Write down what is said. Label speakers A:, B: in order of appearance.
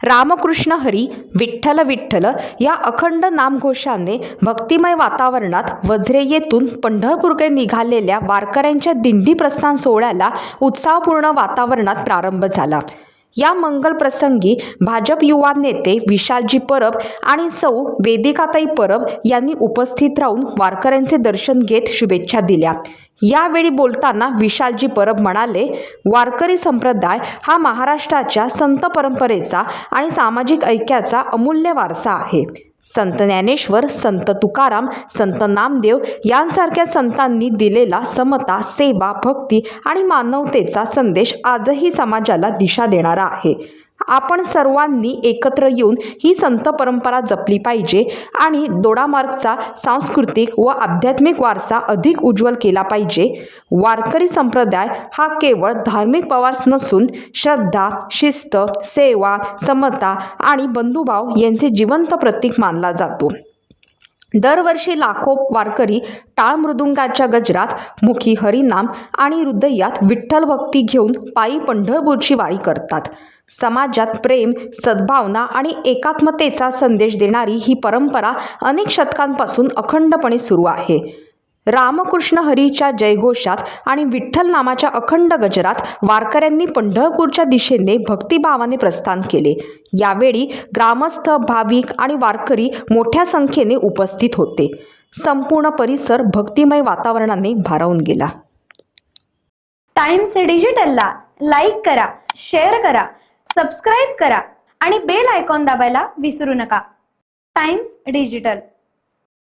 A: रामकृष्ण हरी विठ्ठल विठ्ठल या अखंड नामघोषाने भक्तिमय वातावरणात वझरे येथून पंढरपूरकडे निघालेल्या वारकऱ्यांच्या दिंडी प्रस्थान सोहळ्याला उत्साहपूर्ण वातावरणात प्रारंभ झाला। या मंगल प्रसंगी भाजप युवा नेते विशालजी परब आणि सौ वेदिकाताई परब यांनी उपस्थित राहून वारकऱ्यांचे दर्शन घेत शुभेच्छा दिल्या। यावेळी बोलताना विशालजी परब म्हणाले, वारकरी संप्रदाय हा महाराष्ट्राच्या संत परंपरेचा आणि सामाजिक ऐक्याचा अमूल्य वारसा आहे। संत ज्ञानेश्वर, संत तुकाराम, संत नामदेव यांसारख्या संतांनी दिलेला समता, सेवा, भक्ती आणि मानवतेचा संदेश आजही समाजाला दिशा देणारा आहे। आपण सर्वांनी एकत्र येऊन ही संत परंपरा जपली पाहिजे आणि दोडामार्गचा सांस्कृतिक व आध्यात्मिक वारसा अधिक उज्ज्वल केला पाहिजे। वारकरी संप्रदाय हा केवळ धार्मिक प्रवास नसून श्रद्धा, शिस्त, सेवा, समता आणि बंधुभाव यांचे जिवंत प्रतीक मानला जातो। दरवर्षी लाखो वारकरी टाळ मृदुंगाच्या गजरात, मुखी हरिनाम आणि हृदयात विठ्ठल भक्ती घेऊन पायी पंढरपूरची वारी करतात। समाजात प्रेम, सद्भावना आणि एकात्मतेचा संदेश देणारी ही परंपरा अनेक शतकांपासून अखंडपणे सुरू आहे। रामकृष्ण हरीच्या जयघोषात आणि विठ्ठल नामाच्या अखंड गजरात वारकऱ्यांनी पंढरपूरच्या दिशेने भक्तिभावाने प्रस्थान केले। यावेळी ग्रामस्थ, भाविक आणि वारकरी मोठ्या संख्येने उपस्थित होते। संपूर्ण परिसर भक्तिमय वातावरणाने भारावून गेला।
B: टाइम्स डिजिटलला लाईक करा, शेअर करा, सबस्क्राईब करा आणि बेल आयकॉन दाबायला विसरू नका। Times digital.